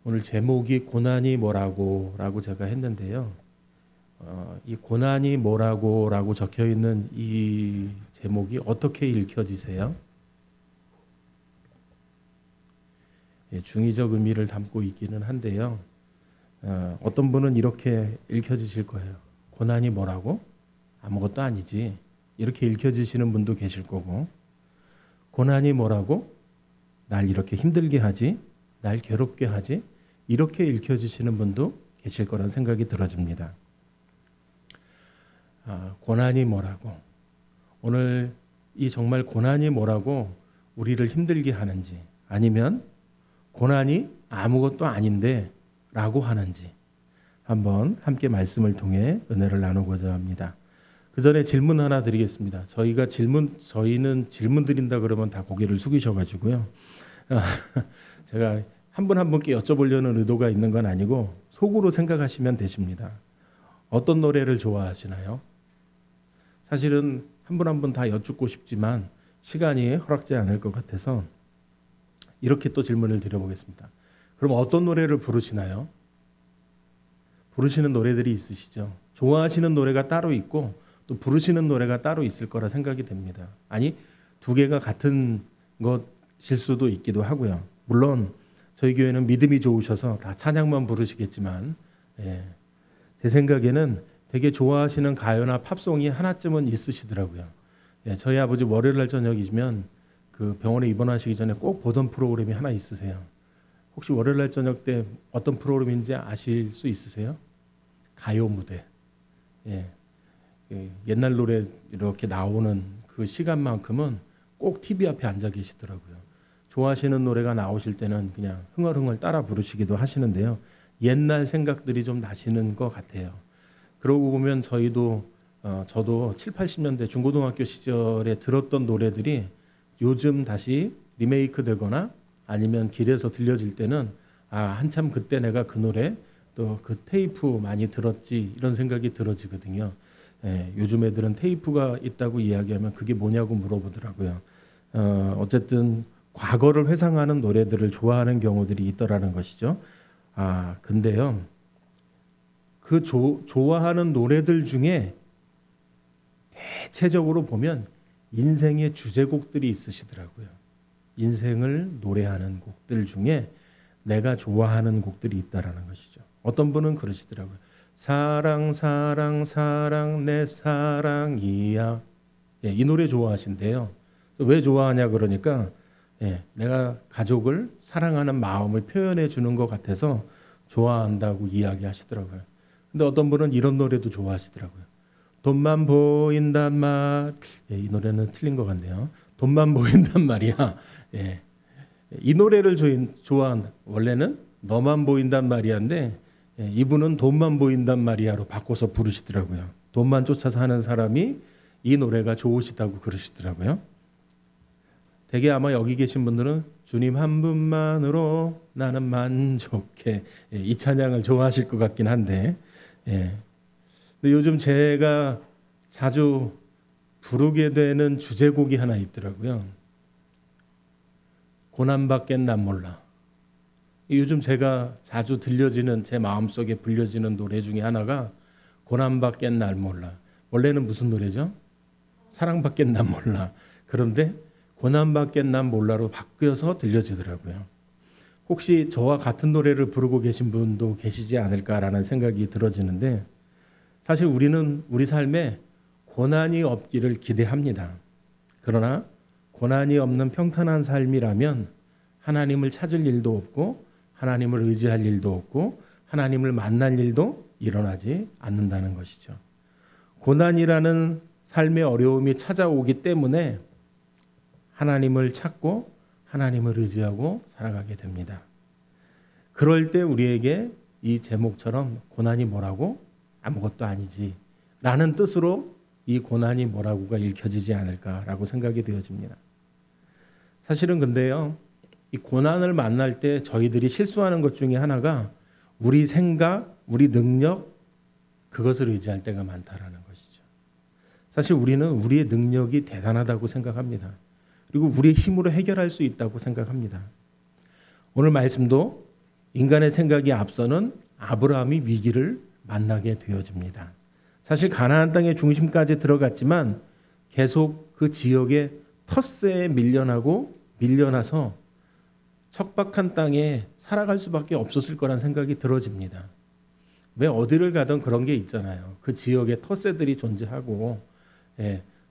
오늘 제목이 고난이 뭐라고 라고 제가 했는데요. 이 고난이 뭐라고 라고 적혀 있는 이 제목이 어떻게 읽혀지세요? 중의적 의미를 담고 있기는 한데요. 어떤 분은 이렇게 읽혀지실 거예요. 고난이 뭐라고? 아무것도 아니지. 이렇게 읽혀지시는 분도 계실 거고, 고난이 뭐라고? 날 이렇게 힘들게 하지? 날 괴롭게 하지? 이렇게 읽혀지시는 분도 계실 거란 생각이 들어집니다. 고난이 뭐라고? 오늘 이 정말 고난이 뭐라고 우리를 힘들게 하는지, 아니면 고난이 아무것도 아닌데 라고 하는지 한번 함께 말씀을 통해 은혜를 나누고자 합니다. 그 전에 질문 하나 드리겠습니다. 저희는 질문 드린다 그러면 다 고개를 숙이셔가지고요. 제가 한 분 한 분께 여쭤보려는 의도가 있는 건 아니고 속으로 생각하시면 되십니다. 어떤 노래를 좋아하시나요? 사실은 한 분 한 분 다 여쭙고 싶지만 시간이 허락지 않을 것 같아서 이렇게 또 질문을 드려보겠습니다. 그럼 어떤 노래를 부르시나요? 부르시는 노래들이 있으시죠? 좋아하시는 노래가 따로 있고 또 부르시는 노래가 따로 있을 거라 생각이 됩니다. 아니, 두 개가 같은 것일 수도 있기도 하고요. 물론 저희 교회는 믿음이 좋으셔서 다 찬양만 부르시겠지만, 제 생각에는 되게 좋아하시는 가요나 팝송이 하나쯤은 있으시더라고요. 저희 아버지 월요일 날 저녁이면 그 병원에 입원하시기 전에 꼭 보던 프로그램이 하나 있으세요. 혹시 월요일 날 저녁 때 어떤 프로그램인지 아실 수 있으세요? 가요 무대. 옛날 노래 이렇게 나오는 그 시간만큼은 꼭 TV 앞에 앉아 계시더라고요. 좋아하시는 노래가 나오실 때는 그냥 흥얼흥얼 따라 부르시기도 하시는데요. 옛날 생각들이 좀 나시는 것 같아요. 그러고 보면 저도 7, 80년대 중고등학교 시절에 들었던 노래들이 요즘 다시 리메이크 되거나 아니면 길에서 들려질 때는 한참 그때 내가 그 노래 또 그 테이프 많이 들었지 이런 생각이 들어지거든요. 요즘 애들은 테이프가 있다고 이야기하면 그게 뭐냐고 물어보더라고요. 어쨌든 과거를 회상하는 노래들을 좋아하는 경우들이 있더라는 것이죠. 근데요, 그 좋아하는 노래들 중에 대체적으로 보면 인생의 주제곡들이 있으시더라고요. 인생을 노래하는 곡들 중에 내가 좋아하는 곡들이 있다라는 것이죠. 어떤 분은 그러시더라고요. 사랑 사랑 사랑 내 사랑이야. 이 노래 좋아하신대요. 왜 좋아하냐 그러니까 내가 가족을 사랑하는 마음을 표현해 주는 것 같아서 좋아한다고 이야기하시더라고요. 근데 어떤 분은 이런 노래도 좋아하시더라고요. 돈만 보인단 말. 이 노래는 틀린 것 같네요. 돈만 보인단 말이야. 이 노래를 좋아한, 원래는 너만 보인단 말이야인데 이분은 돈만 보인단 말이야로 바꿔서 부르시더라고요. 돈만 쫓아서 하는 사람이 이 노래가 좋으시다고 그러시더라고요. 되게 아마 여기 계신 분들은 주님 한 분만으로 나는 만족해, 이 찬양을 좋아하실 것 같긴 한데, 근데 요즘 제가 자주 부르게 되는 주제곡이 하나 있더라고요. 고난밖엔 난 몰라. 요즘 제가 자주 들려지는, 제 마음속에 불려지는 노래 중에 하나가 고난밖엔 난 몰라. 원래는 무슨 노래죠? 사랑밖엔 난 몰라. 그런데 고난밖엔 난 몰라로 바뀌어서 들려지더라고요. 혹시 저와 같은 노래를 부르고 계신 분도 계시지 않을까라는 생각이 들어지는데, 사실 우리는 우리 삶에 고난이 없기를 기대합니다. 그러나 고난이 없는 평탄한 삶이라면 하나님을 찾을 일도 없고 하나님을 의지할 일도 없고 하나님을 만날 일도 일어나지 않는다는 것이죠. 고난이라는 삶의 어려움이 찾아오기 때문에 하나님을 찾고 하나님을 의지하고 살아가게 됩니다. 그럴 때 우리에게 이 제목처럼 고난이 뭐라고? 아무것도 아니지 라는 뜻으로 이 고난이 뭐라고가 읽혀지지 않을까라고 생각이 되어집니다. 사실은 근데요, 이 고난을 만날 때 저희들이 실수하는 것 중에 하나가 우리 생각, 우리 능력, 그것을 의지할 때가 많다라는 것이죠. 사실 우리는 우리의 능력이 대단하다고 생각합니다. 그리고 우리의 힘으로 해결할 수 있다고 생각합니다. 오늘 말씀도 인간의 생각이 앞서는 아브라함이 위기를 만나게 되어집니다. 사실 가나안 땅의 중심까지 들어갔지만 계속 그 지역의 텃세에 밀려나서 척박한 땅에 살아갈 수밖에 없었을 거란 생각이 들어집니다. 왜 어디를 가든 그런 게 있잖아요. 그 지역에 텃세들이 존재하고,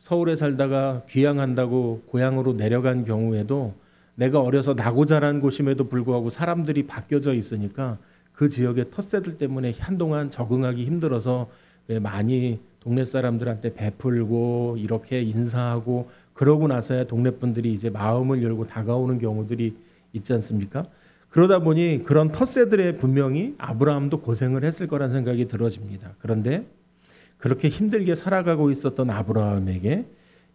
서울에 살다가 귀향한다고 고향으로 내려간 경우에도 내가 어려서 나고 자란 곳임에도 불구하고 사람들이 바뀌어져 있으니까 그 지역의 텃세들 때문에 한동안 적응하기 힘들어서 왜 많이 동네 사람들한테 베풀고 이렇게 인사하고 그러고 나서야 동네 분들이 이제 마음을 열고 다가오는 경우들이 있지 않습니까? 그러다 보니 그런 텃세들에 분명히 아브라함도 고생을 했을 거란 생각이 들어집니다. 그런데 그렇게 힘들게 살아가고 있었던 아브라함에게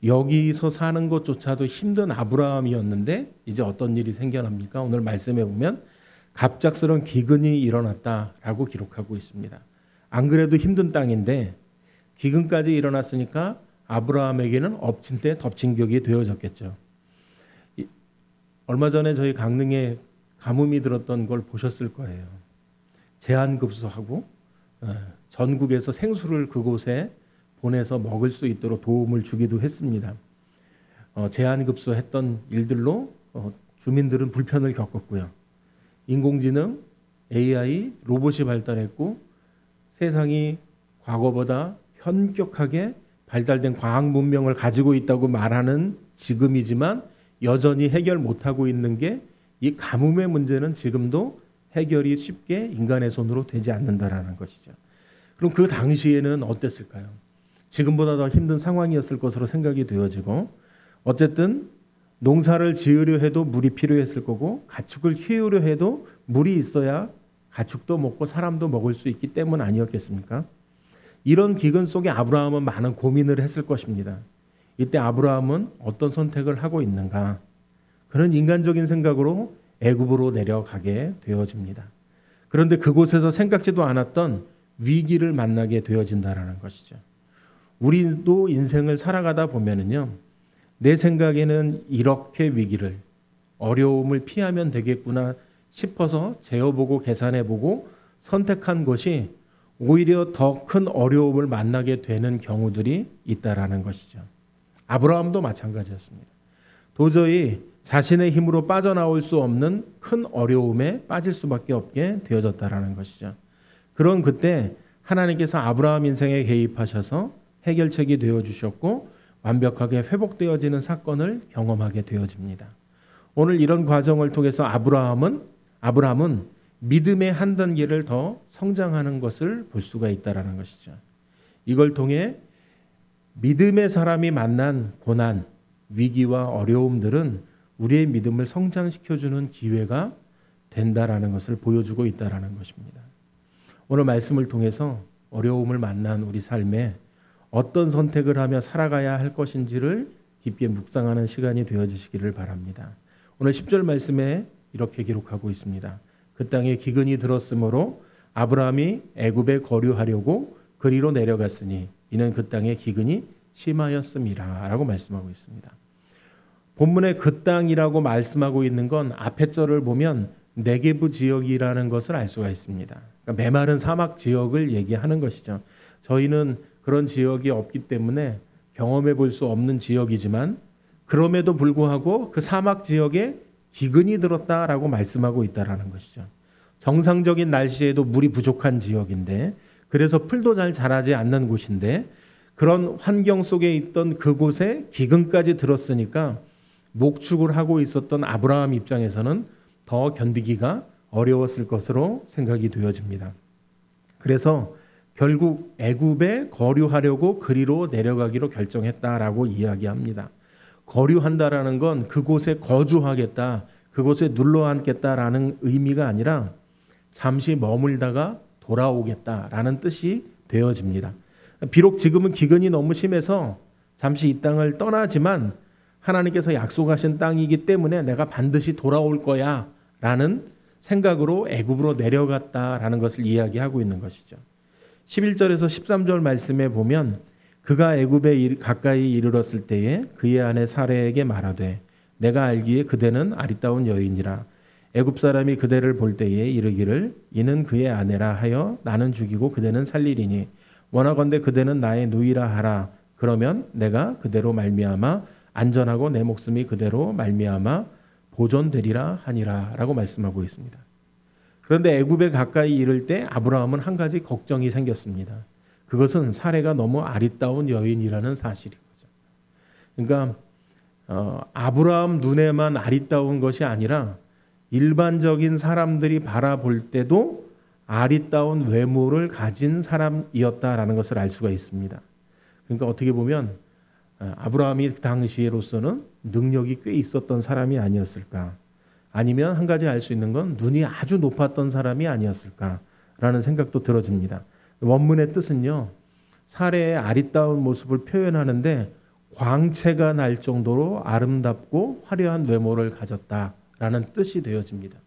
여기서 사는 것조차도 힘든 아브라함이었는데 이제 어떤 일이 생겨납니까? 오늘 말씀해 보면 갑작스러운 기근이 일어났다라고 기록하고 있습니다. 안 그래도 힘든 땅인데 기근까지 일어났으니까 아브라함에게는 엎친 데 덮친 격이 되어졌겠죠. 얼마 전에 저희 강릉에 가뭄이 들었던 걸 보셨을 거예요. 제한급수하고 전국에서 생수를 그곳에 보내서 먹을 수 있도록 도움을 주기도 했습니다. 제한급수했던 일들로 주민들은 불편을 겪었고요. 인공지능, AI, 로봇이 발달했고 세상이 과거보다 현격하게 발달된 과학 문명을 가지고 있다고 말하는 지금이지만 여전히 해결 못하고 있는 게 이 가뭄의 문제는 지금도 해결이 쉽게 인간의 손으로 되지 않는다라는 것이죠. 그럼 그 당시에는 어땠을까요? 지금보다 더 힘든 상황이었을 것으로 생각이 되어지고 어쨌든 농사를 지으려 해도 물이 필요했을 거고 가축을 키우려 해도 물이 있어야 가축도 먹고 사람도 먹을 수 있기 때문 아니었겠습니까? 이런 기근 속에 아브라함은 많은 고민을 했을 것입니다. 이때 아브라함은 어떤 선택을 하고 있는가? 그런 인간적인 생각으로 애굽으로 내려가게 되어집니다. 그런데 그곳에서 생각지도 않았던 위기를 만나게 되어진다라는 것이죠. 우리도 인생을 살아가다 보면은요, 내 생각에는 이렇게 위기를, 어려움을 피하면 되겠구나 싶어서 재어보고 계산해보고 선택한 것이 오히려 더 큰 어려움을 만나게 되는 경우들이 있다라는 것이죠. 아브라함도 마찬가지였습니다. 도저히 자신의 힘으로 빠져나올 수 없는 큰 어려움에 빠질 수밖에 없게 되어졌다라는 것이죠. 그런 그때 하나님께서 아브라함 인생에 개입하셔서 해결책이 되어주셨고 완벽하게 회복되어지는 사건을 경험하게 되어집니다. 오늘 이런 과정을 통해서 아브라함은 믿음의 한 단계를 더 성장하는 것을 볼 수가 있다라는 것이죠. 이걸 통해 믿음의 사람이 만난 고난, 위기와 어려움들은 우리의 믿음을 성장시켜주는 기회가 된다라는 것을 보여주고 있다라는 것입니다. 오늘 말씀을 통해서 어려움을 만난 우리 삶에 어떤 선택을 하며 살아가야 할 것인지를 깊게 묵상하는 시간이 되어지시기를 바랍니다. 오늘 10절 말씀에 이렇게 기록하고 있습니다. 그 땅에 기근이 들었으므로 아브라함이 애굽에 거류하려고 그리로 내려갔으니 이는 그 땅에 기근이 심하였음이라 라고 말씀하고 있습니다. 본문에 그 땅이라고 말씀하고 있는 건 앞에 절을 보면 네게브 지역이라는 것을 알 수가 있습니다. 그러니까 메마른 사막 지역을 얘기하는 것이죠. 저희는 그런 지역이 없기 때문에 경험해 볼 수 없는 지역이지만 그럼에도 불구하고 그 사막 지역에 기근이 들었다라고 말씀하고 있다라는 것이죠. 정상적인 날씨에도 물이 부족한 지역인데 그래서 풀도 잘 자라지 않는 곳인데 그런 환경 속에 있던 그곳에 기근까지 들었으니까 목축을 하고 있었던 아브라함 입장에서는 더 견디기가 어려웠을 것으로 생각이 되어집니다. 그래서 결국 애굽에 거류하려고 그리로 내려가기로 결정했다라고 이야기합니다. 거류한다라는 건 그곳에 거주하겠다, 그곳에 눌러 앉겠다라는 의미가 아니라 잠시 머물다가 돌아오겠다라는 뜻이 되어집니다. 비록 지금은 기근이 너무 심해서 잠시 이 땅을 떠나지만 하나님께서 약속하신 땅이기 때문에 내가 반드시 돌아올 거야 라는 생각으로 애굽으로 내려갔다라는 것을 이야기하고 있는 것이죠. 11절에서 13절 말씀에 보면 그가 애굽에 가까이 이르렀을 때에 그의 아내 사레에게 말하되 내가 알기에 그대는 아리따운 여인이라 애굽 사람이 그대를 볼 때에 이르기를 이는 그의 아내라 하여 나는 죽이고 그대는 살리리니 원하건대 그대는 나의 누이라 하라. 그러면 내가 그대로 말미암아 안전하고 내 목숨이 그대로 말미암아 보존되리라 하니라라고 말씀하고 있습니다. 그런데 애굽에 가까이 이를 때 아브라함은 한 가지 걱정이 생겼습니다. 그것은 사례가 너무 아리따운 여인이라는 사실인 거죠. 그러니까 아브라함 눈에만 아리따운 것이 아니라 일반적인 사람들이 바라볼 때도 아리따운 외모를 가진 사람이었다라는 것을 알 수가 있습니다. 그러니까 어떻게 보면 아브라함이 그 당시로서는 능력이 꽤 있었던 사람이 아니었을까? 아니면 한 가지 알 수 있는 건 눈이 아주 높았던 사람이 아니었을까라는 생각도 들어집니다. 원문의 뜻은요, 사례의 아리따운 모습을 표현하는데 광채가 날 정도로 아름답고 화려한 외모를 가졌다라는 뜻이 되어집니다.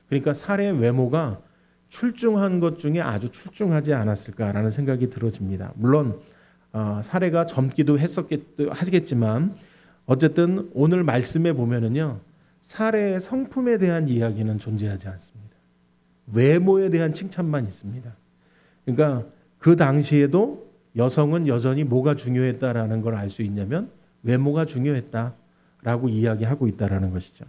그러니까 사례의 외모가 출중한 것 중에 아주 출중하지 않았을까라는 생각이 들어집니다. 물론 사례가 젊기도 하겠지만 어쨌든 오늘 말씀에 보면은요, 사례의 성품에 대한 이야기는 존재하지 않습니다. 외모에 대한 칭찬만 있습니다. 그러니까 그 당시에도 여성은 여전히 뭐가 중요했다라는 걸 알 수 있냐면 외모가 중요했다라고 이야기하고 있다라는 것이죠.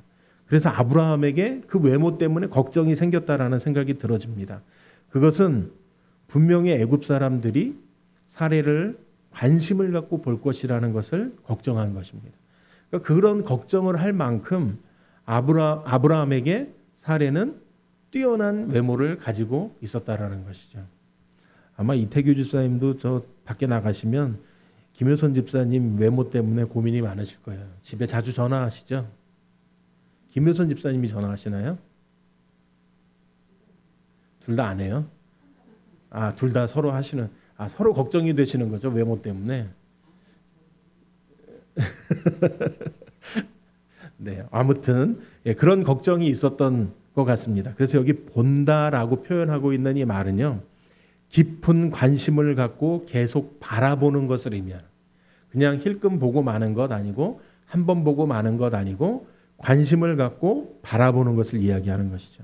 그래서 아브라함에게 그 외모 때문에 걱정이 생겼다라는 생각이 들어집니다. 그것은 분명히 애굽 사람들이 사례를 관심을 갖고 볼 것이라는 것을 걱정한 것입니다. 그러니까 그런 걱정을 할 만큼 아브라함에게 사례는 뛰어난 외모를 가지고 있었다라는 것이죠. 아마 이태규 집사님도 저 밖에 나가시면 김효선 집사님 외모 때문에 고민이 많으실 거예요. 집에 자주 전화하시죠? 김효선 집사님이 전화하시나요? 둘 다 안 해요? 둘 다 서로 하시는, 서로 걱정이 되시는 거죠, 외모 때문에. 네, 아무튼 그런 걱정이 있었던 것 같습니다. 그래서 여기 본다라고 표현하고 있는 이 말은요, 깊은 관심을 갖고 계속 바라보는 것을 의미하는, 그냥 힐끔 보고 마는 것 아니고 한 번 보고 마는 것 아니고 관심을 갖고 바라보는 것을 이야기하는 것이죠.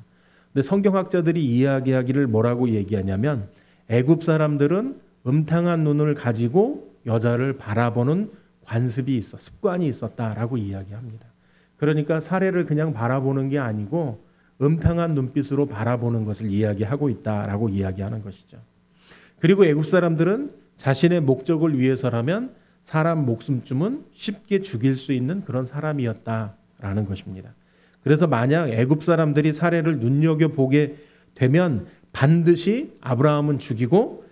근데 성경학자들이 이야기하기를 뭐라고 얘기하냐면 애굽 사람들은 음탕한 눈을 가지고 여자를 바라보는 관습이 있어, 습관이 있었다라고 이야기합니다. 그러니까 사례를 그냥 바라보는 게 아니고 음탕한 눈빛으로 바라보는 것을 이야기하고 있다라고 이야기하는 것이죠. 그리고 애굽 사람들은 자신의 목적을 위해서라면 사람 목숨쯤은 쉽게 죽일 수 있는 그런 사람이었다라는 것입니다. 그래서 만약 애굽 사람들이 사례를 눈여겨보게 되면 반드시 아브라함은 죽이고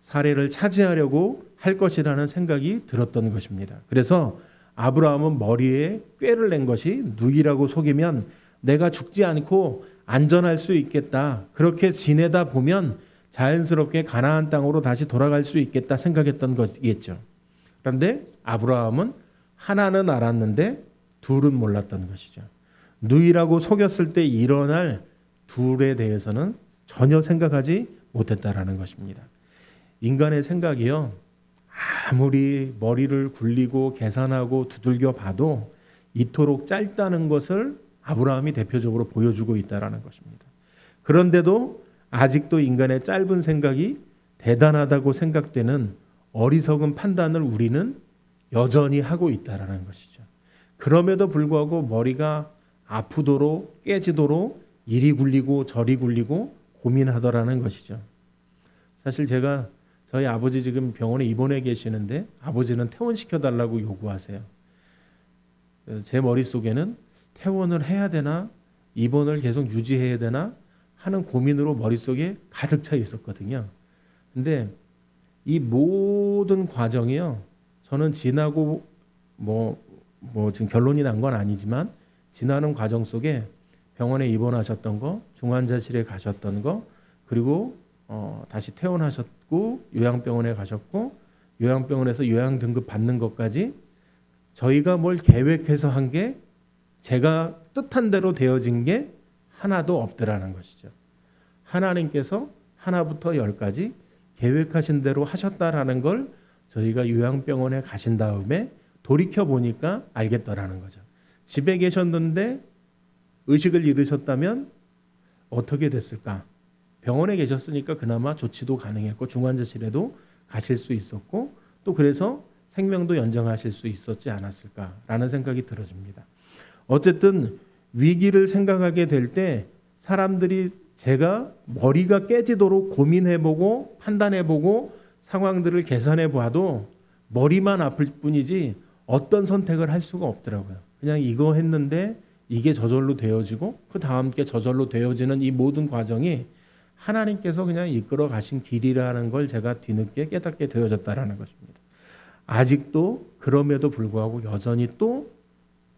사례를 차지하려고 할 것이라는 생각이 들었던 것입니다. 그래서 아브라함은 머리에 꾀를 낸 것이 누이라고 속이면 내가 죽지 않고 안전할 수 있겠다. 그렇게 지내다 보면 자연스럽게 가나안 땅으로 다시 돌아갈 수 있겠다 생각했던 것이겠죠. 그런데 아브라함은 하나는 알았는데 둘은 몰랐던 것이죠. 누이라고 속였을 때 일어날 둘에 대해서는 전혀 생각하지 못했다라는 것입니다. 인간의 생각이요, 아무리 머리를 굴리고 계산하고 두들겨 봐도 이토록 짧다는 것을 아브라함이 대표적으로 보여주고 있다라는 것입니다. 그런데도 아직도 인간의 짧은 생각이 대단하다고 생각되는 어리석은 판단을 우리는 여전히 하고 있다라는 것이죠. 그럼에도 불구하고 머리가 아프도록 깨지도록 이리 굴리고 저리 굴리고 고민하더라는 것이죠. 사실 제가 저희 아버지 지금 병원에 입원해 계시는데 아버지는 퇴원시켜달라고 요구하세요. 제 머릿속에는 퇴원을 해야 되나 입원을 계속 유지해야 되나 하는 고민으로 머릿속에 가득 차 있었거든요. 근데 이 모든 과정이요, 저는 지나고 지금 결론이 난 건 아니지만 지나는 과정 속에 병원에 입원하셨던 거, 중환자실에 가셨던 거, 그리고 다시 퇴원하셨고 요양병원에 가셨고 요양병원에서 요양 등급 받는 것까지 저희가 뭘 계획해서 한 게 제가 뜻한 대로 되어진 게 하나도 없더라는 것이죠. 하나님께서 하나부터 열까지 계획하신 대로 하셨다라는 걸 저희가 요양병원에 가신 다음에 돌이켜 보니까 알겠더라는 거죠. 집에 계셨는데 의식을 잃으셨다면 어떻게 됐을까? 병원에 계셨으니까 그나마 조치도 가능했고 중환자실에도 가실 수 있었고 또 그래서 생명도 연장하실 수 있었지 않았을까라는 생각이 들어집니다. 어쨌든 위기를 생각하게 될 때 사람들이 제가 머리가 깨지도록 고민해보고 판단해보고 상황들을 계산해봐도 머리만 아플 뿐이지 어떤 선택을 할 수가 없더라고요. 그냥 이거 했는데 이게 저절로 되어지고 그 다음 게 저절로 되어지는 이 모든 과정이 하나님께서 그냥 이끌어 가신 길이라는 걸 제가 뒤늦게 깨닫게 되어졌다라는 것입니다. 아직도 그럼에도 불구하고 여전히 또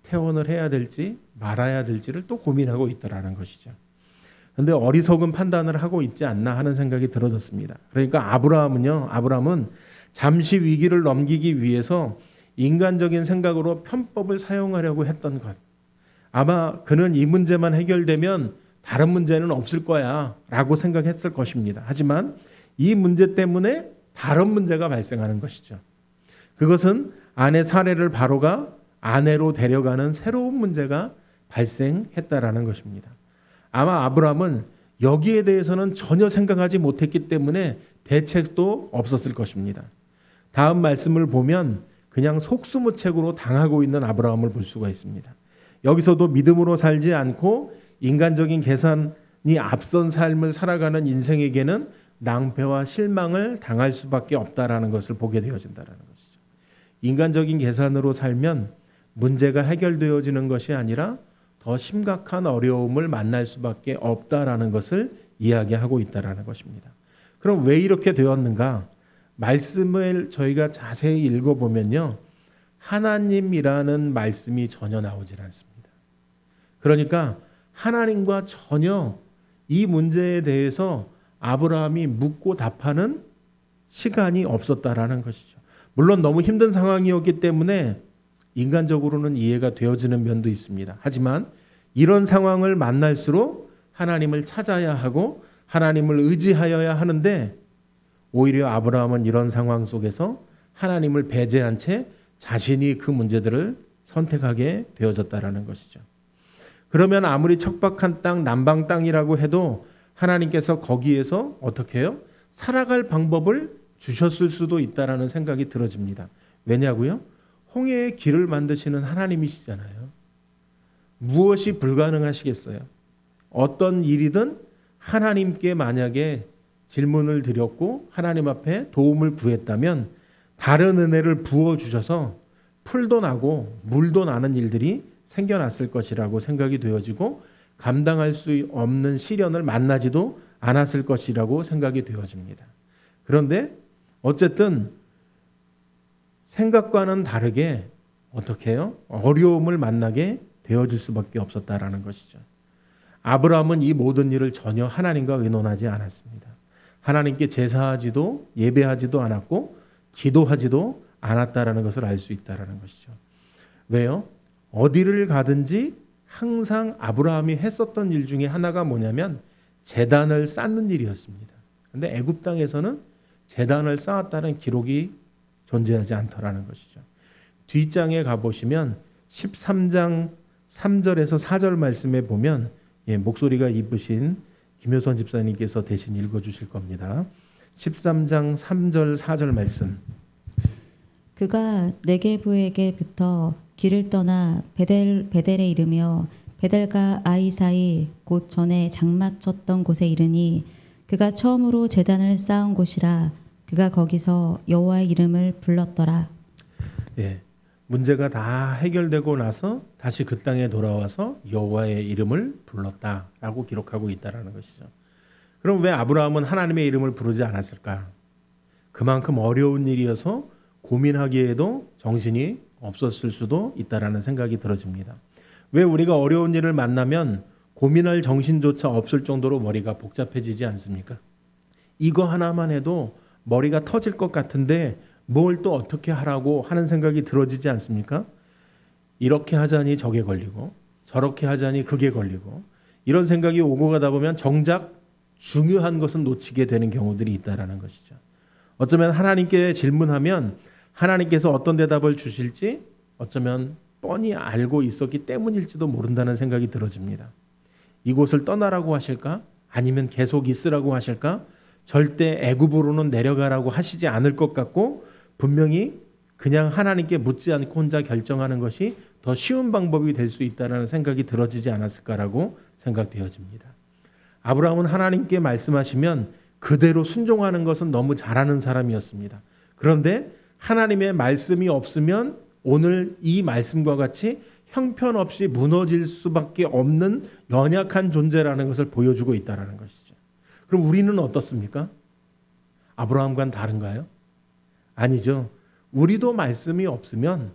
퇴원을 해야 될지 말아야 될지를 또 고민하고 있다라는 것이죠. 근데 어리석은 판단을 하고 있지 않나 하는 생각이 들어졌습니다. 그러니까 아브라함은 잠시 위기를 넘기기 위해서 인간적인 생각으로 편법을 사용하려고 했던 것. 아마 그는 이 문제만 해결되면 다른 문제는 없을 거야 라고 생각했을 것입니다. 하지만 이 문제 때문에 다른 문제가 발생하는 것이죠. 그것은 아내 사례를 바로가 아내로 데려가는 새로운 문제가 발생했다라는 것입니다. 아마 아브라함은 여기에 대해서는 전혀 생각하지 못했기 때문에 대책도 없었을 것입니다. 다음 말씀을 보면 그냥 속수무책으로 당하고 있는 아브라함을 볼 수가 있습니다. 여기서도 믿음으로 살지 않고 인간적인 계산이 앞선 삶을 살아가는 인생에게는 낭패와 실망을 당할 수밖에 없다라는 것을 보게 되어진다라는 것이죠. 인간적인 계산으로 살면 문제가 해결되어지는 것이 아니라 더 심각한 어려움을 만날 수밖에 없다라는 것을 이야기하고 있다라는 것입니다. 그럼 왜 이렇게 되었는가? 말씀을 저희가 자세히 읽어보면요, 하나님이라는 말씀이 전혀 나오질 않습니다. 그러니까 하나님과 전혀 이 문제에 대해서 아브라함이 묻고 답하는 시간이 없었다라는 것이죠. 물론 너무 힘든 상황이었기 때문에 인간적으로는 이해가 되어지는 면도 있습니다. 하지만 이런 상황을 만날수록 하나님을 찾아야 하고 하나님을 의지하여야 하는데 오히려 아브라함은 이런 상황 속에서 하나님을 배제한 채 자신이 그 문제들을 선택하게 되어졌다라는 것이죠. 그러면 아무리 척박한 땅, 남방 땅이라고 해도 하나님께서 거기에서 어떻게 해요? 살아갈 방법을 주셨을 수도 있다라는 생각이 들어집니다. 왜냐고요? 홍해의 길을 만드시는 하나님이시잖아요. 무엇이 불가능하시겠어요? 어떤 일이든 하나님께 만약에 질문을 드렸고 하나님 앞에 도움을 구했다면 다른 은혜를 부어주셔서 풀도 나고 물도 나는 일들이 생겨났을 것이라고 생각이 되어지고 감당할 수 없는 시련을 만나지도 않았을 것이라고 생각이 되어집니다. 그런데 어쨌든 생각과는 다르게 어떻게 해요? 어려움을 만나게 되어질 수밖에 없었다라는 것이죠. 아브라함은 이 모든 일을 전혀 하나님과 의논하지 않았습니다. 하나님께 제사하지도 예배하지도 않았고 기도하지도 않았다라는 것을 알 수 있다라는 것이죠. 왜요? 어디를 가든지 항상 아브라함이 했었던 일 중에 하나가 뭐냐면 제단을 쌓는 일이었습니다. 그런데 애굽 땅에서는 제단을 쌓았다는 기록이 존재하지 않더라는 것이죠. 뒷장에 가보시면 13장 3절에서 4절 말씀에 보면 목소리가 이쁘신 김효선 집사님께서 대신 읽어주실 겁니다. 13장 3절 4절 말씀. 그가 네게부에게부터 길을 떠나 베델에 이르며 베델과 아이 사이 곧 전에 장막 쳤던 곳에 이르니 그가 처음으로 제단을 쌓은 곳이라 그가 거기서 여호와의 이름을 불렀더라. 예, 문제가 다 해결되고 나서 다시 그 땅에 돌아와서 여호와의 이름을 불렀다라고 기록하고 있다라는 것이죠. 그럼 왜 아브라함은 하나님의 이름을 부르지 않았을까? 그만큼 어려운 일이어서 고민하기에도 정신이 없었을 수도 있다라는 생각이 들어집니다. 왜 우리가 어려운 일을 만나면 고민할 정신조차 없을 정도로 머리가 복잡해지지 않습니까? 이거 하나만 해도 머리가 터질 것 같은데 뭘 또 어떻게 하라고 하는 생각이 들어지지 않습니까? 이렇게 하자니 저게 걸리고 저렇게 하자니 그게 걸리고 이런 생각이 오고 가다 보면 정작 중요한 것은 놓치게 되는 경우들이 있다라는 것이죠. 어쩌면 하나님께 질문하면 하나님께서 어떤 대답을 주실지 어쩌면 뻔히 알고 있었기 때문일지도 모른다는 생각이 들어집니다. 이곳을 떠나라고 하실까? 아니면 계속 있으라고 하실까? 절대 애굽으로는 내려가라고 하시지 않을 것 같고 분명히 그냥 하나님께 묻지 않고 혼자 결정하는 것이 더 쉬운 방법이 될 수 있다는 생각이 들어지지 않았을까라고 생각되어집니다. 아브라함은 하나님께 말씀하시면 그대로 순종하는 것은 너무 잘하는 사람이었습니다. 그런데 하나님의 말씀이 없으면 오늘 이 말씀과 같이 형편없이 무너질 수밖에 없는 연약한 존재라는 것을 보여주고 있다는 것이죠. 그럼 우리는 어떻습니까? 아브라함과는 다른가요? 아니죠. 우리도 말씀이 없으면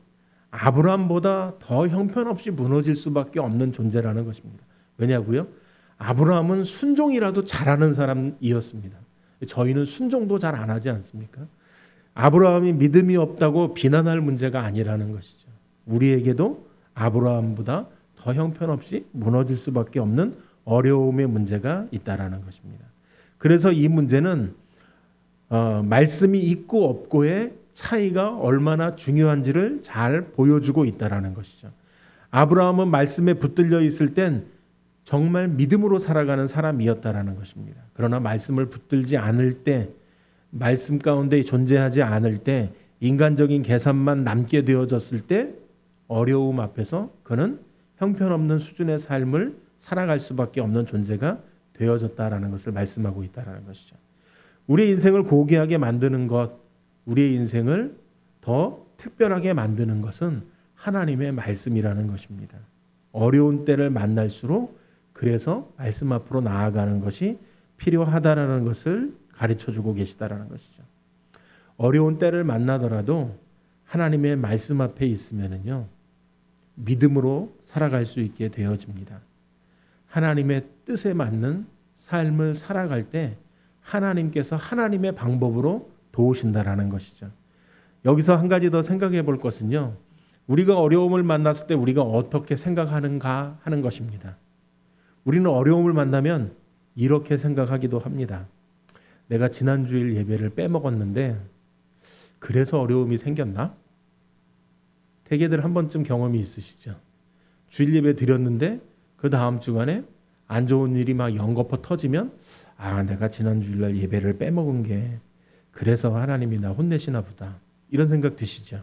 아브라함보다 더 형편없이 무너질 수밖에 없는 존재라는 것입니다. 왜냐고요? 아브라함은 순종이라도 잘하는 사람이었습니다. 저희는 순종도 잘 안 하지 않습니까? 아브라함이 믿음이 없다고 비난할 문제가 아니라는 것이죠. 우리에게도 아브라함보다 더 형편없이 무너질 수밖에 없는 어려움의 문제가 있다라는 것입니다. 그래서 이 문제는 말씀이 있고 없고의 차이가 얼마나 중요한지를 잘 보여주고 있다라는 것이죠. 아브라함은 말씀에 붙들려 있을 땐 정말 믿음으로 살아가는 사람이었다라는 것입니다. 그러나 말씀을 붙들지 않을 때, 말씀 가운데 존재하지 않을 때, 인간적인 계산만 남게 되어졌을 때 어려움 앞에서 그는 형편없는 수준의 삶을 살아갈 수밖에 없는 존재가 되어졌다라는 것을 말씀하고 있다라는 것이죠. 우리의 인생을 고귀하게 만드는 것, 우리의 인생을 더 특별하게 만드는 것은 하나님의 말씀이라는 것입니다. 어려운 때를 만날수록 그래서 말씀 앞으로 나아가는 것이 필요하다라는 것을 가르쳐주고 계시다라는 것이죠. 어려운 때를 만나더라도 하나님의 말씀 앞에 있으면은요, 믿음으로 살아갈 수 있게 되어집니다. 하나님의 뜻에 맞는 삶을 살아갈 때 하나님께서 하나님의 방법으로 도우신다라는 것이죠. 여기서 한 가지 더 생각해 볼 것은요, 우리가 어려움을 만났을 때 우리가 어떻게 생각하는가 하는 것입니다. 우리는 어려움을 만나면 이렇게 생각하기도 합니다. 내가 지난 주일 예배를 빼먹었는데 그래서 어려움이 생겼나? 대개들 한 번쯤 경험이 있으시죠. 주일 예배 드렸는데 그 다음 주간에 안 좋은 일이 막 연거푸 터지면 내가 지난 주일날 예배를 빼먹은 게 그래서 하나님이 나 혼내시나 보다. 이런 생각 드시죠.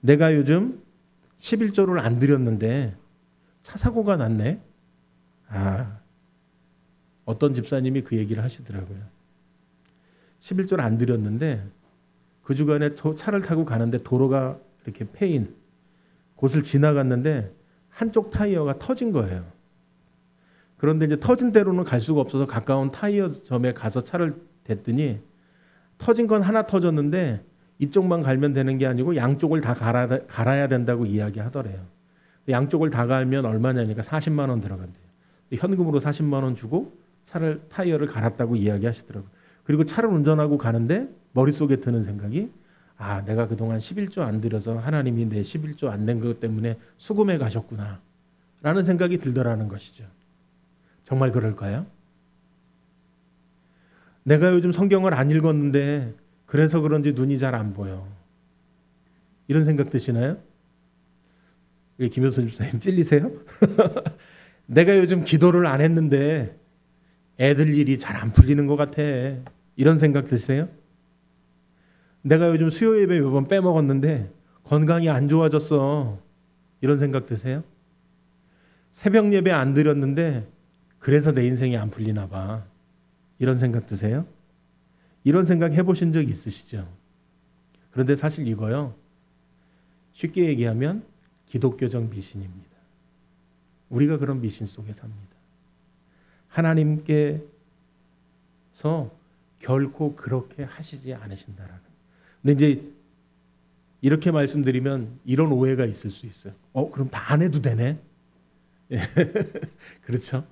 내가 요즘 11조를 안 드렸는데 차 사고가 났네. 어떤 집사님이 그 얘기를 하시더라고요. 11조를 안 드렸는데 그 주간에 차를 타고 가는데 도로가 이렇게 패인 곳을 지나갔는데 한쪽 타이어가 터진 거예요. 그런데 이제 터진 대로는 갈 수가 없어서 가까운 타이어점에 가서 차를 댔더니 터진 건 하나 터졌는데 이쪽만 갈면 되는 게 아니고 양쪽을 다 갈아야 된다고 이야기하더래요. 양쪽을 다 갈면 얼마냐니까 40만 원 들어간대요. 현금으로 40만 원 주고 타이어를 갈았다고 이야기하시더라고요. 그리고 차를 운전하고 가는데 머릿속에 드는 생각이 내가 그동안 11조 안 드려서 하나님이 내 11조 안 낸 것 때문에 수금해 가셨구나 라는 생각이 들더라는 것이죠. 정말 그럴까요? 내가 요즘 성경을 안 읽었는데 그래서 그런지 눈이 잘 안 보여. 이런 생각 드시나요? 김효선 집사님 찔리세요? 내가 요즘 기도를 안 했는데 애들 일이 잘 안 풀리는 것 같아. 이런 생각 드세요? 내가 요즘 수요 예배 몇 번 빼먹었는데 건강이 안 좋아졌어. 이런 생각 드세요? 새벽 예배 안 드렸는데 그래서 내 인생이 안 풀리나 봐. 이런 생각 드세요? 이런 생각 해보신 적 있으시죠? 그런데 사실 이거요, 쉽게 얘기하면 기독교적 미신입니다. 우리가 그런 미신 속에 삽니다. 하나님께서 결코 그렇게 하시지 않으신다라는. 근데 이제 이렇게 말씀드리면 이런 오해가 있을 수 있어요. 그럼 다 안 해도 되네? 그렇죠?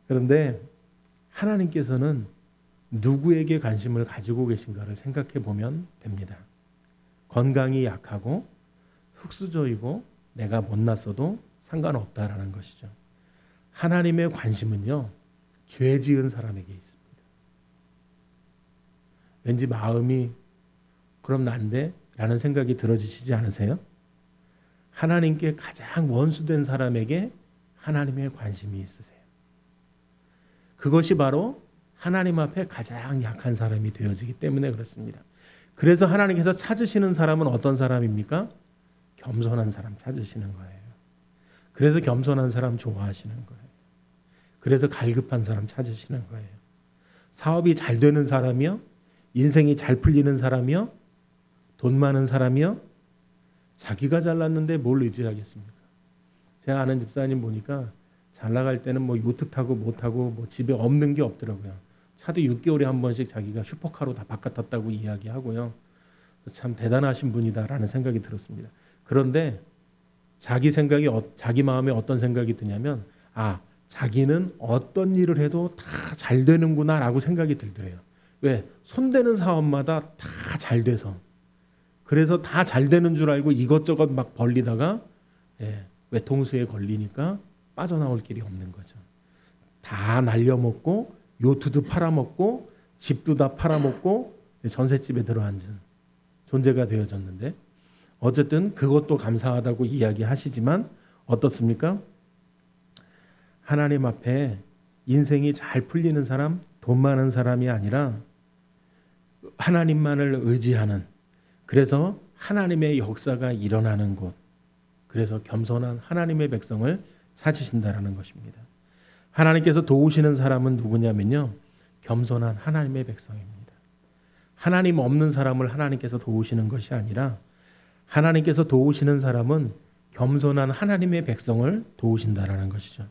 그런데 하나님께서는 누구에게 관심을 가지고 계신가를 생각해 보면 됩니다. 건강이 약하고 흙수저이고 내가 못났어도 상관없다라는 것이죠. 하나님의 관심은요, 죄 지은 사람에게 있습니다. 왠지 마음이 그럼 난데? 라는 생각이 들어지시지 않으세요? 하나님께 가장 원수된 사람에게 하나님의 관심이 있으세요. 그것이 바로 하나님 앞에 가장 약한 사람이 되어지기 때문에 그렇습니다. 그래서 하나님께서 찾으시는 사람은 어떤 사람입니까? 겸손한 사람 찾으시는 거예요. 그래서 겸손한 사람 좋아하시는 거예요. 그래서 갈급한 사람 찾으시는 거예요. 사업이 잘 되는 사람이요? 인생이 잘 풀리는 사람이요? 돈 많은 사람이요? 자기가 잘났는데 뭘 의지하겠습니까? 제가 아는 집사님 보니까 잘 나갈 때는 뭐 요트 타고 못 타고 뭐 집에 없는 게 없더라고요. 차도 6개월에 한 번씩 자기가 슈퍼카로 다 바꿔탔다고 이야기하고요. 참 대단하신 분이다라는 생각이 들었습니다. 그런데 자기 생각이 자기 마음에 어떤 생각이 드냐면 자기는 어떤 일을 해도 다 잘 되는구나라고 생각이 들더래요. 왜? 손대는 사업마다 다 잘 돼서. 그래서 다 잘 되는 줄 알고 이것저것 막 벌리다가 외통수에 걸리니까 빠져나올 길이 없는 거죠. 다 날려먹고 요트도 팔아먹고 집도 다 팔아먹고 전셋집에 들어앉은 존재가 되어졌는데 어쨌든 그것도 감사하다고 이야기하시지만 어떻습니까? 하나님 앞에 인생이 잘 풀리는 사람, 돈 많은 사람이 아니라 하나님만을 의지하는, 그래서 하나님의 역사가 일어나는 곳, 그래서 겸손한 하나님의 백성을 찾으신다라는 것입니다. 하나님께서 도우시는 사람은 누구냐면요, 겸손한 하나님의 백성입니다. 하나님 없는 사람을 하나님께서 도우시는 것이 아니라 하나님께서 도우시는 사람은 겸손한 하나님의 백성을 도우신다라는 것이죠.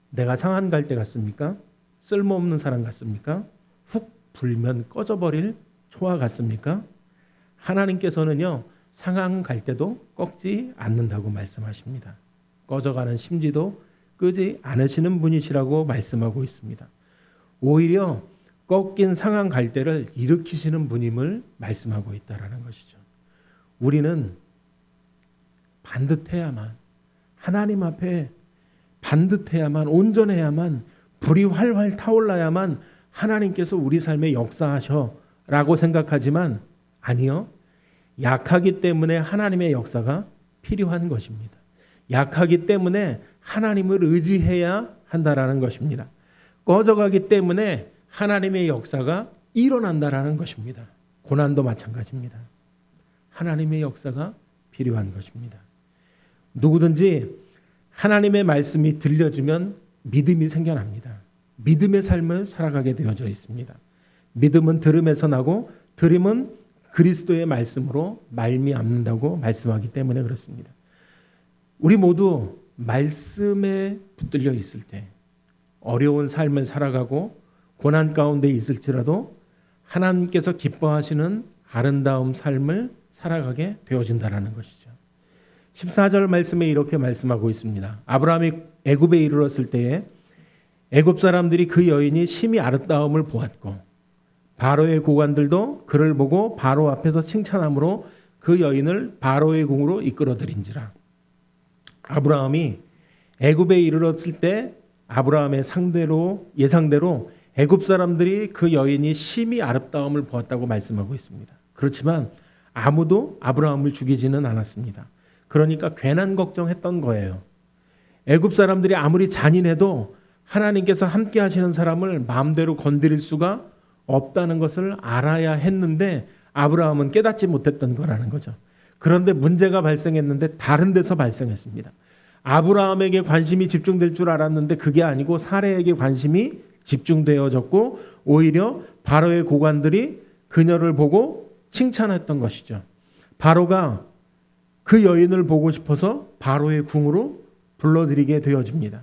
내가 상한 갈대 같습니까? 쓸모없는 사람 같습니까? 훅 불면 꺼져버릴 초화 같습니까? 하나님께서는요, 상한 갈대도 꺾지 않는다고 말씀하십니다. 꺼져가는 심지도 끄지 않으시는 분이시라고 말씀하고 있습니다. 오히려 꺾인 상한 갈대를 일으키시는 분임을 말씀하고 있다라는 것이죠. 우리는 반듯해야만, 하나님 앞에 반듯해야만, 온전해야만, 불이 활활 타올라야만 하나님께서 우리 삶에 역사하셔라고 생각하지만 아니요, 약하기 때문에 하나님의 역사가 필요한 것입니다. 약하기 때문에 하나님을 의지해야 한다라는 것입니다. 꺼져가기 때문에 하나님의 역사가 일어난다라는 것입니다. 고난도 마찬가지입니다. 하나님의 역사가 필요한 것입니다. 누구든지 하나님의 말씀이 들려지면 믿음이 생겨납니다. 믿음의 삶을 살아가게 되어져 있습니다. 믿음은 들음에서 나고 들음은 그리스도의 말씀으로 말미암는다고 말씀하기 때문에 그렇습니다. 우리 모두 말씀에 붙들려 있을 때 어려운 삶을 살아가고 고난 가운데 있을지라도 하나님께서 기뻐하시는 아름다운 삶을 살아가게 되어진다라는 것이죠. 14절 말씀에 이렇게 말씀하고 있습니다. 아브라함이 애굽에 이르렀을 때에 애굽 사람들이 그 여인이 심히 아름다움을 보았고 바로의 고관들도 그를 보고 바로 앞에서 칭찬함으로 그 여인을 바로의 궁으로 이끌어들인지라. 아브라함이 애굽에 이르렀을 때 아브라함의 예상대로 애굽 사람들이 그 여인이 심히 아름다움을 보았다고 말씀하고 있습니다. 그렇지만 아무도 아브라함을 죽이지는 않았습니다. 그러니까 괜한 걱정했던 거예요. 애굽 사람들이 아무리 잔인해도 하나님께서 함께 하시는 사람을 마음대로 건드릴 수가 없다는 것을 알아야 했는데 아브라함은 깨닫지 못했던 거라는 거죠. 그런데 문제가 발생했는데 다른 데서 발생했습니다. 아브라함에게 관심이 집중될 줄 알았는데 그게 아니고 사레에게 관심이 집중되어졌고 오히려 바로의 고관들이 그녀를 보고 칭찬했던 것이죠. 바로가 그 여인을 보고 싶어서 바로의 궁으로 불러들이게 되어집니다.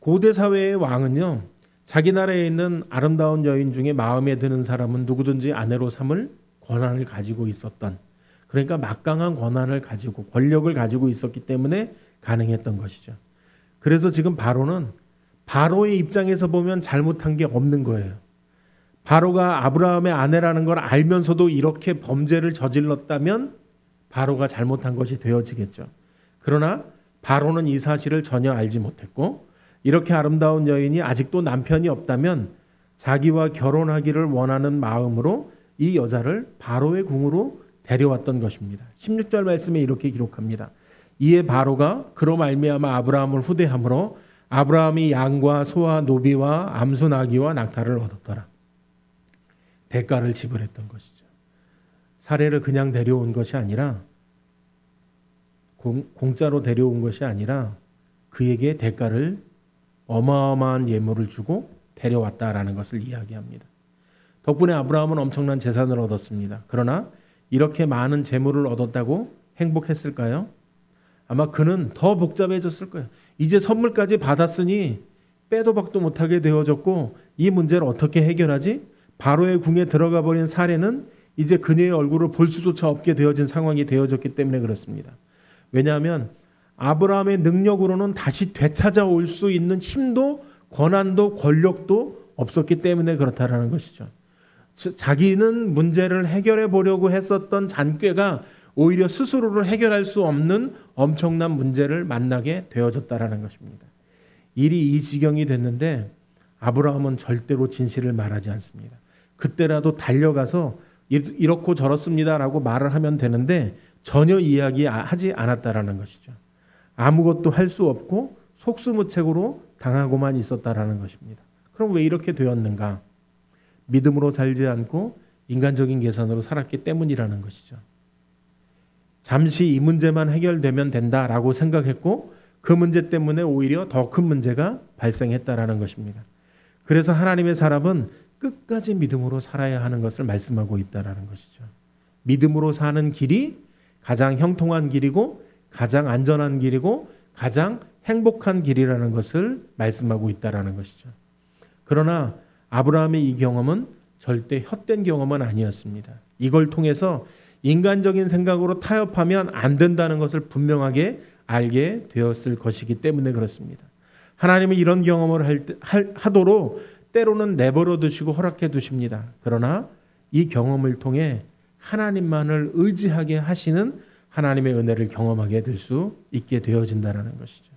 고대 사회의 왕은요, 자기 나라에 있는 아름다운 여인 중에 마음에 드는 사람은 누구든지 아내로 삼을 권한을 가지고 있었던, 그러니까 막강한 권한을 가지고 권력을 가지고 있었기 때문에 가능했던 것이죠. 그래서 지금 바로는 바로의 입장에서 보면 잘못한 게 없는 거예요. 바로가 아브라함의 아내라는 걸 알면서도 이렇게 범죄를 저질렀다면 바로가 잘못한 것이 되어지겠죠. 그러나 바로는 이 사실을 전혀 알지 못했고 이렇게 아름다운 여인이 아직도 남편이 없다면 자기와 결혼하기를 원하는 마음으로 이 여자를 바로의 궁으로 데려왔던 것입니다. 16절 말씀에 이렇게 기록합니다. 이에 바로가 그로 말미암아 아브라함을 후대함으로 아브라함이 양과 소와 노비와 암수 나귀와 낙타를 얻었더라. 대가를 지불했던 것이죠. 사례를 그냥 데려온 것이 아니라 공짜로 데려온 것이 아니라 그에게 대가를 어마어마한 예물을 주고 데려왔다라는 것을 이야기합니다. 덕분에 아브라함은 엄청난 재산을 얻었습니다. 그러나 이렇게 많은 재물을 얻었다고 행복했을까요? 아마 그는 더 복잡해졌을 거예요. 이제 선물까지 받았으니 빼도 박도 못하게 되어졌고 이 문제를 어떻게 해결하지? 바로의 궁에 들어가 버린 사례는 이제 그녀의 얼굴을 볼 수조차 없게 되어진 상황이 되어졌기 때문에 그렇습니다. 왜냐하면 아브라함의 능력으로는 다시 되찾아올 수 있는 힘도 권한도 권력도 없었기 때문에 그렇다라는 것이죠. 자기는 문제를 해결해 보려고 했었던 잔꾀가 오히려 스스로를 해결할 수 없는 엄청난 문제를 만나게 되어졌다라는 것입니다. 일이 이 지경이 됐는데 아브라함은 절대로 진실을 말하지 않습니다. 그때라도 달려가서 이렇고 저렇습니다라고 말을 하면 되는데 전혀 이야기하지 않았다라는 것이죠. 아무것도 할 수 없고 속수무책으로 당하고만 있었다라는 것입니다. 그럼 왜 이렇게 되었는가? 믿음으로 살지 않고 인간적인 계산으로 살았기 때문이라는 것이죠. 잠시 이 문제만 해결되면 된다라고 생각했고 그 문제 때문에 오히려 더 큰 문제가 발생했다라는 것입니다. 그래서 하나님의 사람은 끝까지 믿음으로 살아야 하는 것을 말씀하고 있다라는 것이죠. 믿음으로 사는 길이 가장 형통한 길이고 가장 안전한 길이고 가장 행복한 길이라는 것을 말씀하고 있다라는 것이죠. 그러나 아브라함의 이 경험은 절대 헛된 경험은 아니었습니다. 이걸 통해서 인간적인 생각으로 타협하면 안 된다는 것을 분명하게 알게 되었을 것이기 때문에 그렇습니다. 하나님은 이런 경험을 하도록 때로는 내버려 두시고 허락해 두십니다. 그러나 이 경험을 통해 하나님만을 의지하게 하시는 하나님의 은혜를 경험하게 될 수 있게 되어진다는 것이죠.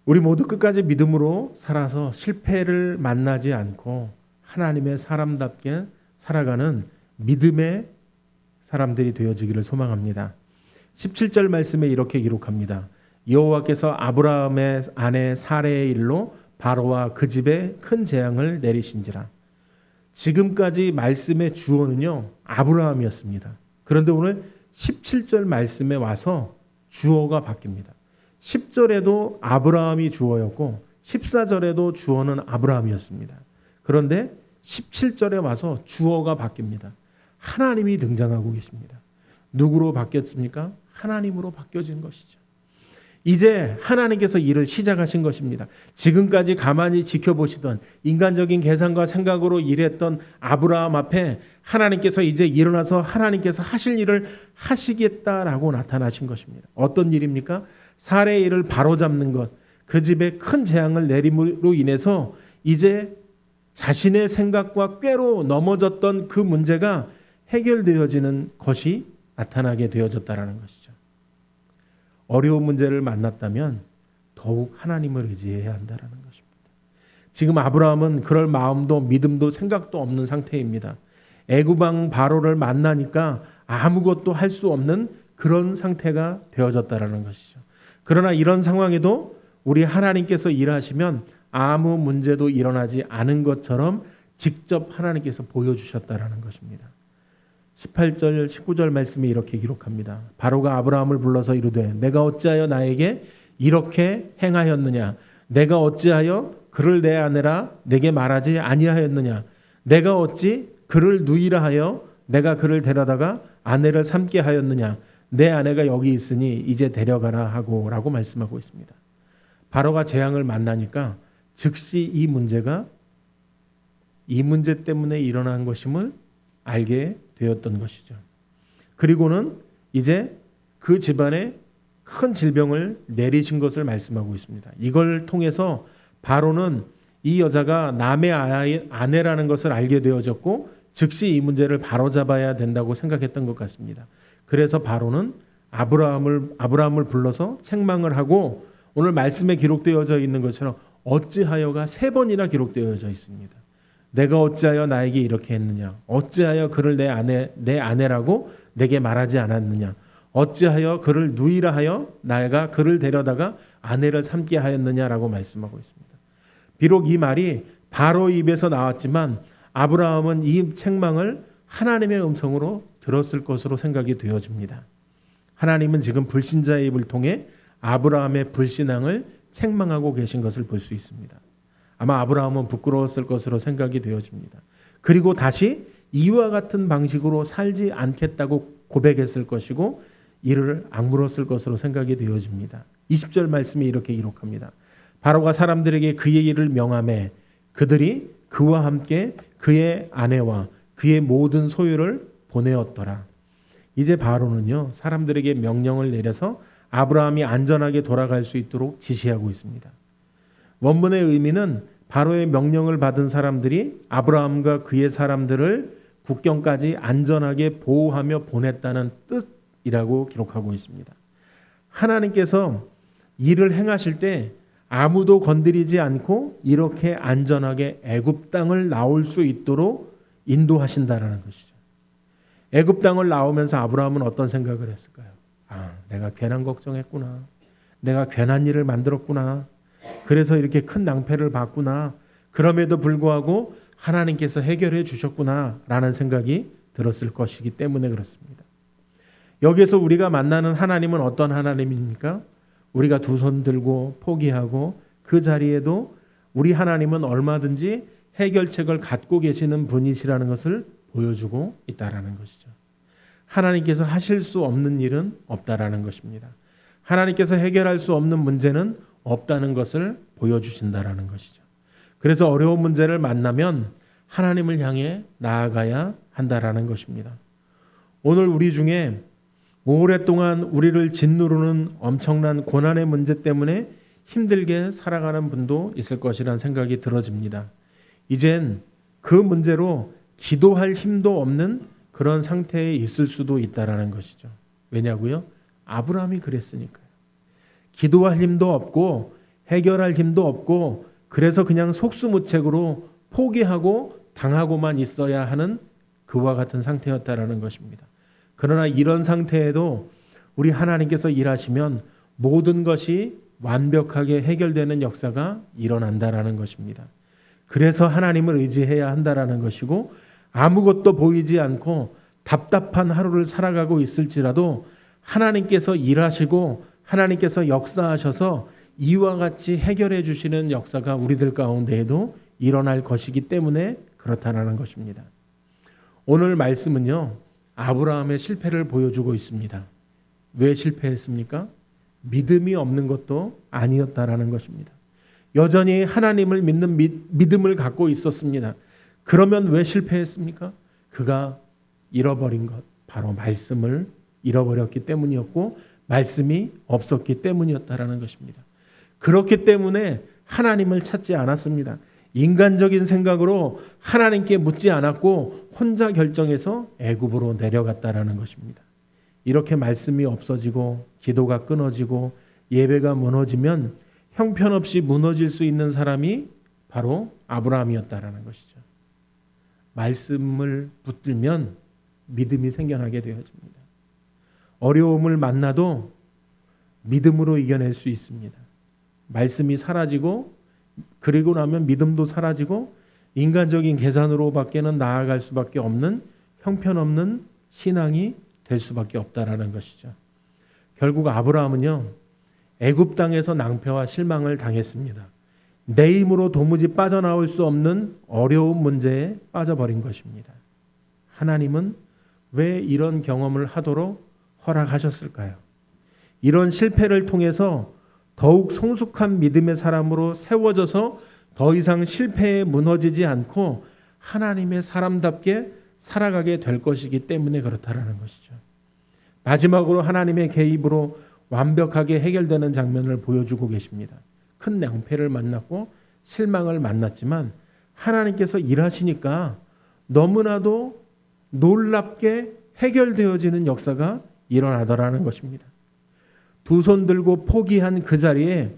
우리 모두 끝까지 믿음으로 살아서 실패를 만나지 않고 하나님의 사람답게 살아가는 믿음의 사람들이 되어지기를 소망합니다. 17절 말씀에 이렇게 기록합니다. 여호와께서 아브라함의 아내 사레의 일로 바로와 그 집에 큰 재앙을 내리신지라. 지금까지 말씀의 주어는요 아브라함이었습니다. 그런데 오늘 17절 말씀에 와서 주어가 바뀝니다. 10절에도 아브라함이 주어였고 14절에도 주어는 아브라함이었습니다. 그런데 17절에 와서 주어가 바뀝니다. 하나님이 등장하고 계십니다. 누구로 바뀌었습니까? 하나님으로 바뀌어진 것이죠. 이제 하나님께서 일을 시작하신 것입니다. 지금까지 가만히 지켜보시던 인간적인 계산과 생각으로 일했던 아브라함 앞에 하나님께서 이제 일어나서 하나님께서 하실 일을 하시겠다라고 나타나신 것입니다. 어떤 일입니까? 사례의 일을 바로잡는 것, 그 집에 큰 재앙을 내림으로 인해서 이제 자신의 생각과 꾀로 넘어졌던 그 문제가 해결되어지는 것이 나타나게 되어졌다라는 것이죠. 어려운 문제를 만났다면 더욱 하나님을 의지해야 한다라는 것입니다. 지금 아브라함은 그럴 마음도 믿음도 생각도 없는 상태입니다. 애굽 왕 바로를 만나니까 아무것도 할 수 없는 그런 상태가 되어졌다라는 것이죠. 그러나 이런 상황에도 우리 하나님께서 일하시면 아무 문제도 일어나지 않은 것처럼 직접 하나님께서 보여주셨다라는 것입니다. 18절 19절 말씀이 이렇게 기록합니다. 바로가 아브라함을 불러서 이르되 내가 어찌하여 나에게 이렇게 행하였느냐? 내가 어찌하여 그를 내 아내라 내게 말하지 아니하였느냐? 내가 어찌 그를 누이라 하여 내가 그를 데려다가 아내를 삼게 하였느냐? 내 아내가 여기 있으니 이제 데려가라 하고 라고 말씀하고 있습니다. 바로가 재앙을 만나니까 즉시 이 문제가 이 문제 때문에 일어난 것임을 알게 되었던 것이죠. 그리고는 이제 그 집안에 큰 질병을 내리신 것을 말씀하고 있습니다. 이걸 통해서 바로는 이 여자가 남의 아내라는 것을 알게 되어졌고 즉시 이 문제를 바로잡아야 된다고 생각했던 것 같습니다. 그래서 바로는 아브라함을 불러서 책망을 하고 오늘 말씀에 기록되어져 있는 것처럼 어찌하여가 3번이나 기록되어져 있습니다. 내가 어찌하여 나에게 이렇게 했느냐? 어찌하여 그를 내 아내라고 내게 말하지 않았느냐? 어찌하여 그를 누이라 하여 내가 그를 데려다가 아내를 삼게 하였느냐라고 말씀하고 있습니다. 비록 이 말이 바로 입에서 나왔지만 아브라함은 이 책망을 하나님의 음성으로 들었을 것으로 생각이 되어집니다. 하나님은 지금 불신자의 입을 통해 아브라함의 불신앙을 책망하고 계신 것을 볼 수 있습니다. 아마 아브라함은 부끄러웠을 것으로 생각이 되어집니다. 그리고 다시 이와 같은 방식으로 살지 않겠다고 고백했을 것이고 이를 악물었을 것으로 생각이 되어집니다. 20절 말씀이 이렇게 기록합니다. 바로가 사람들에게 그의 일을 명하매 그들이 그와 함께 그의 아내와 그의 모든 소유를 보내었더라. 이제 바로는요, 사람들에게 명령을 내려서 아브라함이 안전하게 돌아갈 수 있도록 지시하고 있습니다. 원문의 의미는 바로의 명령을 받은 사람들이 아브라함과 그의 사람들을 국경까지 안전하게 보호하며 보냈다는 뜻이라고 기록하고 있습니다. 하나님께서 일을 행하실 때 아무도 건드리지 않고 이렇게 안전하게 애굽 땅을 나올 수 있도록 인도하신다라는 것이죠. 애굽 땅을 나오면서 아브라함은 어떤 생각을 했을까요? 내가 괜한 걱정했구나. 내가 괜한 일을 만들었구나. 그래서 이렇게 큰 낭패를 봤구나. 그럼에도 불구하고 하나님께서 해결해 주셨구나 라는 생각이 들었을 것이기 때문에 그렇습니다. 여기에서 우리가 만나는 하나님은 어떤 하나님입니까? 우리가 두 손 들고 포기하고 그 자리에도 우리 하나님은 얼마든지 해결책을 갖고 계시는 분이시라는 것을 보여주고 있다라는 것이죠. 하나님께서 하실 수 없는 일은 없다라는 것입니다. 하나님께서 해결할 수 없는 문제는 없다는 것을 보여주신다라는 것이죠. 그래서 어려운 문제를 만나면 하나님을 향해 나아가야 한다라는 것입니다. 오늘 우리 중에 오랫동안 우리를 짓누르는 엄청난 고난의 문제 때문에 힘들게 살아가는 분도 있을 것이라는 생각이 들어집니다. 이젠 그 문제로 기도할 힘도 없는 그런 상태에 있을 수도 있다라는 것이죠. 왜냐고요? 아브라함이 그랬으니까요. 기도할 힘도 없고 해결할 힘도 없고 그래서 그냥 속수무책으로 포기하고 당하고만 있어야 하는 그와 같은 상태였다라는 것입니다. 그러나 이런 상태에도 우리 하나님께서 일하시면 모든 것이 완벽하게 해결되는 역사가 일어난다라는 것입니다. 그래서 하나님을 의지해야 한다라는 것이고 아무것도 보이지 않고 답답한 하루를 살아가고 있을지라도 하나님께서 일하시고 하나님께서 역사하셔서 이와 같이 해결해 주시는 역사가 우리들 가운데에도 일어날 것이기 때문에 그렇다라는 것입니다. 오늘 말씀은요, 아브라함의 실패를 보여주고 있습니다. 왜 실패했습니까? 믿음이 없는 것도 아니었다라는 것입니다. 여전히 하나님을 믿는 믿음을 갖고 있었습니다. 그러면 왜 실패했습니까? 그가 잃어버린 것, 바로 말씀을 잃어버렸기 때문이었고 말씀이 없었기 때문이었다라는 것입니다. 그렇기 때문에 하나님을 찾지 않았습니다. 인간적인 생각으로 하나님께 묻지 않았고 혼자 결정해서 애굽으로 내려갔다라는 것입니다. 이렇게 말씀이 없어지고 기도가 끊어지고 예배가 무너지면 형편없이 무너질 수 있는 사람이 바로 아브라함이었다라는 것이죠. 말씀을 붙들면 믿음이 생겨나게 되어집니다. 어려움을 만나도 믿음으로 이겨낼 수 있습니다. 말씀이 사라지고 그리고 나면 믿음도 사라지고 인간적인 계산으로밖에는 나아갈 수밖에 없는 형편없는 신앙이 될 수밖에 없다라는 것이죠. 결국 아브라함은요, 애굽 땅에서 낭패와 실망을 당했습니다. 내 힘으로 도무지 빠져나올 수 없는 어려운 문제에 빠져버린 것입니다. 하나님은 왜 이런 경험을 하도록 허락하셨을까요? 이런 실패를 통해서 더욱 성숙한 믿음의 사람으로 세워져서 더 이상 실패에 무너지지 않고 하나님의 사람답게 살아가게 될 것이기 때문에 그렇다라는 것이죠. 마지막으로 하나님의 개입으로 완벽하게 해결되는 장면을 보여주고 계십니다. 큰 낭패를 만났고 실망을 만났지만 하나님께서 일하시니까 너무나도 놀랍게 해결되어지는 역사가 일어나더라는 것입니다. 두 손 들고 포기한 그 자리에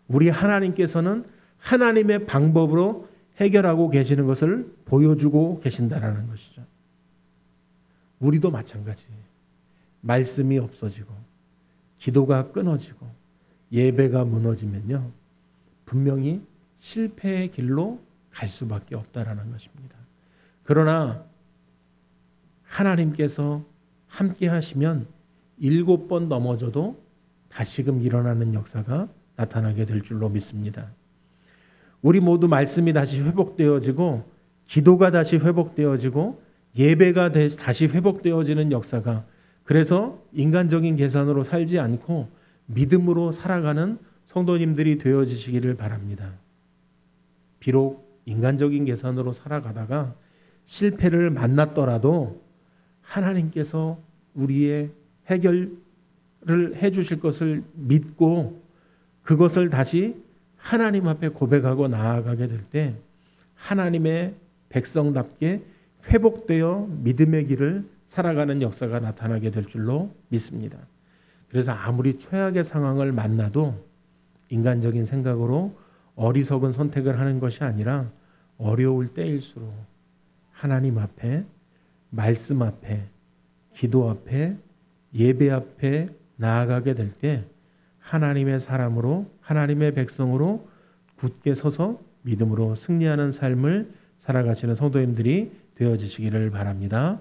우리 하나님께서는 하나님의 방법으로 해결하고 계시는 것을 보여주고 계신다라는 것이죠. 우리도 마찬가지. 말씀이 없어지고 기도가 끊어지고 예배가 무너지면요, 분명히 실패의 길로 갈 수밖에 없다라는 것입니다. 그러나 하나님께서 함께 하시면 7번 넘어져도 다시금 일어나는 역사가 나타나게 될 줄로 믿습니다. 우리 모두 말씀이 다시 회복되어지고 기도가 다시 회복되어지고 예배가 다시 회복되어지는 역사가, 그래서 인간적인 계산으로 살지 않고 믿음으로 살아가는 성도님들이 되어지시기를 바랍니다. 비록 인간적인 계산으로 살아가다가 실패를 만났더라도 하나님께서 우리의 해결을 해주실 것을 믿고 그것을 다시 하나님 앞에 고백하고 나아가게 될 때 하나님의 백성답게 회복되어 믿음의 길을 살아가는 역사가 나타나게 될 줄로 믿습니다. 그래서 아무리 최악의 상황을 만나도 인간적인 생각으로 어리석은 선택을 하는 것이 아니라 어려울 때일수록 하나님 앞에, 말씀 앞에, 기도 앞에, 예배 앞에 나아가게 될 때 하나님의 사람으로, 하나님의 백성으로 굳게 서서 믿음으로 승리하는 삶을 살아가시는 성도님들이 되어지시기를 바랍니다.